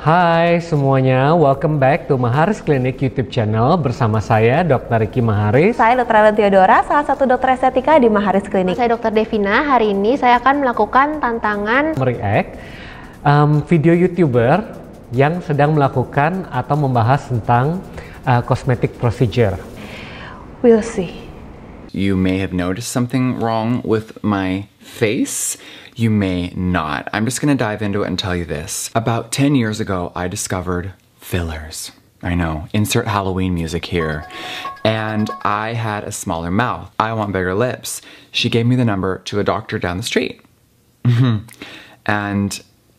Hai semuanya, welcome back to Maharis Clinic YouTube channel bersama saya Dr. Ricky Maharis. Saya Dr. Ellen Theodora, salah satu dokter estetika di Maharis Clinic. Saya Dr. Devina, hari ini saya akan melakukan tantangan Mereact video YouTuber yang sedang melakukan atau membahas tentang cosmetic procedure. We'll see. You may have noticed something wrong with my face. You may not. I'm just gonna dive into it and tell you this. About 10 years ago, I discovered fillers. I know, insert Halloween music here. And I had a smaller mouth. I want bigger lips. She gave me the number to a doctor down the street. And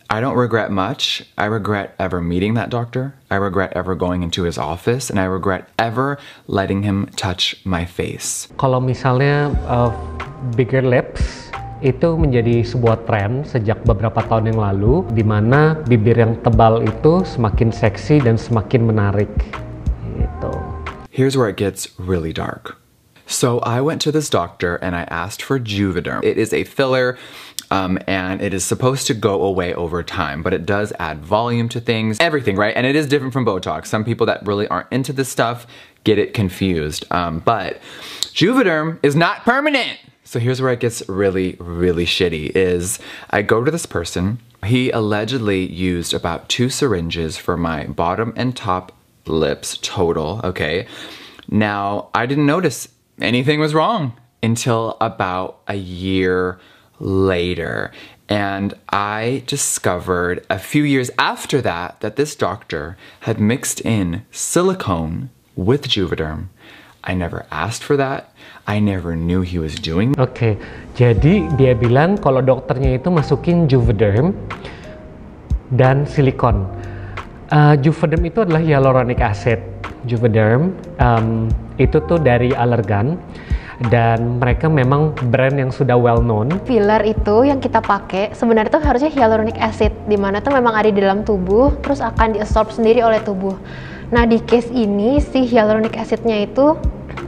I don't regret much. I regret ever meeting that doctor. I regret ever going into his office. And I regret ever letting him touch my face. Kalau misalnya bigger lips itu menjadi sebuah tren sejak beberapa tahun yang lalu, di mana bibir yang tebal itu semakin seksi dan semakin menarik. Gitu. Here's where it gets really dark. So I went to this doctor and I asked for Juvederm. It is a filler and it is supposed to go away over time, but it does add volume to things, everything, right? And it is different from Botox. Some people that really aren't into this stuff get it confused. But Juvederm is not permanent. So here's where it gets really, really shitty is I go to this person. He allegedly used about 2 syringes for my bottom and top lips total, okay? Now, I didn't notice anything was wrong until about a year later. And I discovered a few years after that this doctor had mixed in silicone with Juvederm. I never asked for that. I never knew he was doing. Oke, jadi dia bilang kalau dokternya itu masukin Juvederm dan silikon. Juvederm itu adalah hyaluronic acid. Juvederm itu tuh dari Allergan dan mereka memang brand yang sudah well known. Filler itu yang kita pakai sebenarnya itu harusnya hyaluronic acid, dimana tuh memang ada di dalam tubuh, terus akan diabsorb sendiri oleh tubuh. Nah di case ini si hyaluronic acidnya itu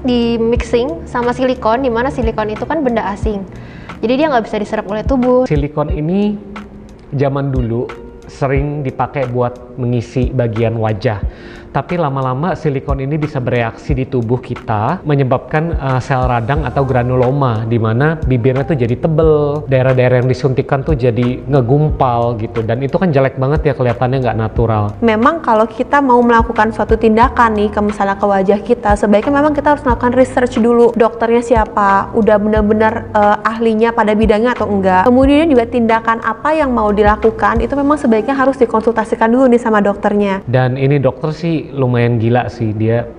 di mixing sama silikon, dimana silikon itu kan benda asing, jadi dia nggak bisa diserap oleh tubuh. Silikon ini zaman dulu sering dipakai buat mengisi bagian wajah, tapi lama-lama silikon ini bisa bereaksi di tubuh kita, menyebabkan sel radang atau granuloma, di mana bibirnya tuh jadi tebel, daerah-daerah yang disuntikan tuh jadi ngegumpal gitu, dan itu kan jelek banget ya, kelihatannya nggak natural. Memang kalau kita mau melakukan suatu tindakan nih, misalnya ke wajah kita, sebaiknya memang kita harus melakukan research dulu, dokternya siapa, udah benar-benar ahlinya pada bidangnya atau enggak. Kemudian juga tindakan apa yang mau dilakukan, itu memang sebaiknya harus dikonsultasikan dulu nih sama dokternya. Dan ini dokter sih lumayan gila sih, dia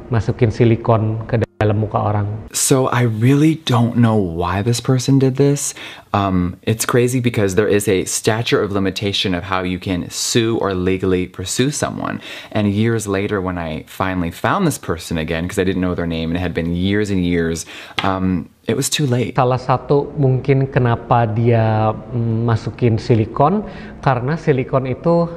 masukin silikon ke dalam muka orang. So I really don't know why this person did this. It's crazy because there is a statute of limitation of how you can sue or legally pursue someone. And years later when I finally found this person again, because I didn't know their name and it had been years and years, it was too late. Salah satu mungkin kenapa dia masukin silikon, karena silikon itu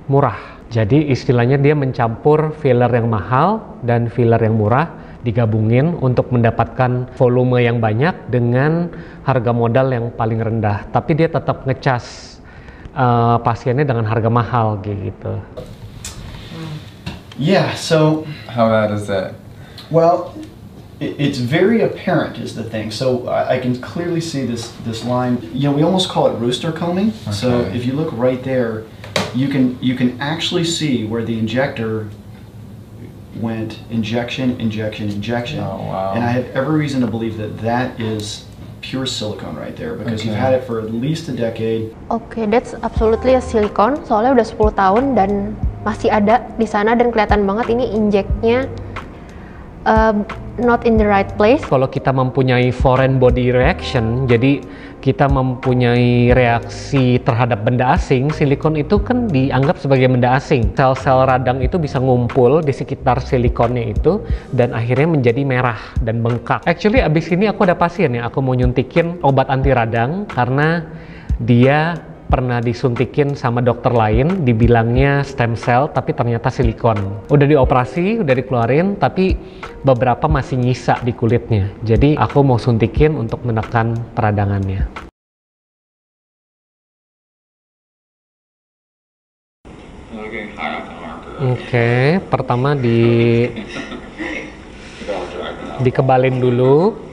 murah. Jadi istilahnya dia mencampur filler yang mahal dan filler yang murah, digabungin untuk mendapatkan volume yang banyak dengan harga modal yang paling rendah. Tapi dia tetap ngecas pasiennya dengan harga mahal gitu. Yeah, so How bad is that? well, it's very apparent is the thing. So I can clearly see this line. You know, we almost call it rooster combing. So Okay. if you look right there, you can actually see where the injector went injection, injection, injection. Oh, wow. And I have every reason to believe that that is pure silicone right there because you've Okay. had it for at least a decade. Oke, that's absolutely a silicone. Soalnya udah 10 tahun dan masih ada di sana dan kelihatan banget ini injeknya not in the right place. Kalau kita mempunyai foreign body reaction, jadi kita mempunyai reaksi terhadap benda asing, silikon itu kan dianggap sebagai benda asing. Sel-sel radang itu bisa ngumpul di sekitar silikonnya itu dan akhirnya menjadi merah dan bengkak. Actually abis ini aku ada pasien ya, aku mau nyuntikin obat anti radang karena dia pernah disuntikin sama dokter lain, dibilangnya stem cell, tapi ternyata silikon. Udah dioperasi, udah dikeluarin, tapi beberapa masih nyisa di kulitnya. Jadi aku mau suntikin untuk menekan peradangannya. Oke, pertama dikebalin dulu.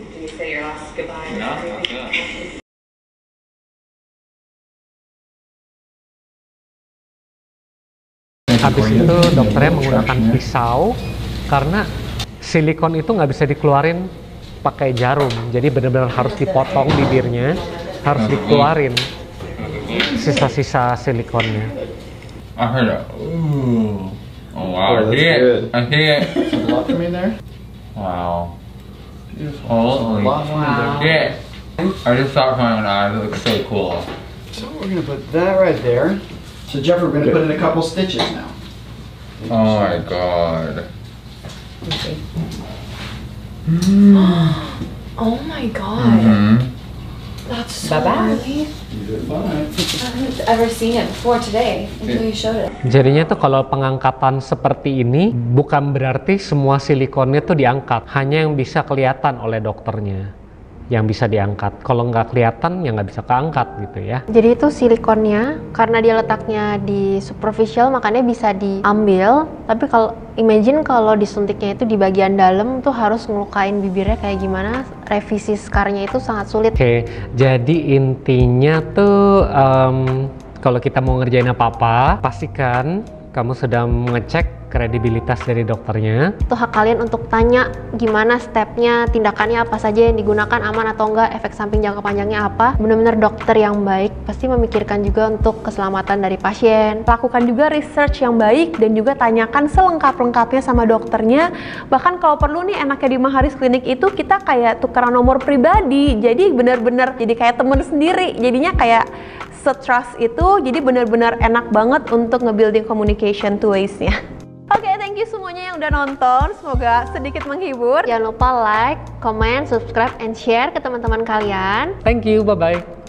Habis itu dokternya menggunakan pisau karena silikon itu nggak bisa dikeluarin pakai jarum, jadi benar-benar harus dipotong bibirnya, harus dikeluarin sisa-sisa silikonnya. I heard it. Ooh. Oh wow. I see it. I see it. There's a lot from in there. Wow. Beautiful. Holy Wow. shit. I just saw it from my eyes. It looks so cool. So we're gonna put that right there. So Jeff, we're gonna put in a couple stitches now. Oh my god. Oh my god. That's so relief. You did fine. I haven't ever seen it before today until you showed it. Jadinya tuh kalau pengangkatan seperti ini bukan berarti semua silikonnya tuh diangkat, hanya yang bisa kelihatan oleh dokternya yang bisa diangkat. Kalau nggak kelihatan ya nggak bisa keangkat gitu ya. Jadi itu silikonnya karena dia letaknya di superficial makanya bisa diambil. Tapi kalau imagine kalau disuntiknya itu di bagian dalam tuh harus ngelukain bibirnya kayak gimana, revisi scarnya itu sangat sulit. Oke, jadi intinya tuh kalau kita mau ngerjain apa-apa, pastikan kamu sudah mengecek kredibilitas dari dokternya. Itu hak kalian untuk tanya gimana stepnya, tindakannya apa saja yang digunakan, aman atau enggak, efek samping jangka panjangnya apa. Benar-benar dokter yang baik pasti memikirkan juga untuk keselamatan dari pasien. Lakukan juga research yang baik dan juga tanyakan selengkap-lengkapnya sama dokternya. Bahkan kalau perlu nih, enaknya di Maharis Clinic itu kita kayak tukeran nomor pribadi. Jadi benar-benar jadi kayak temen sendiri. Jadinya kayak se-trust itu, jadi benar-benar enak banget untuk nge-building communication two ways-nya. Oke, thank you semuanya yang udah nonton. Semoga sedikit menghibur. Jangan lupa like, comment, subscribe, and share ke teman-teman kalian. Thank you, bye-bye.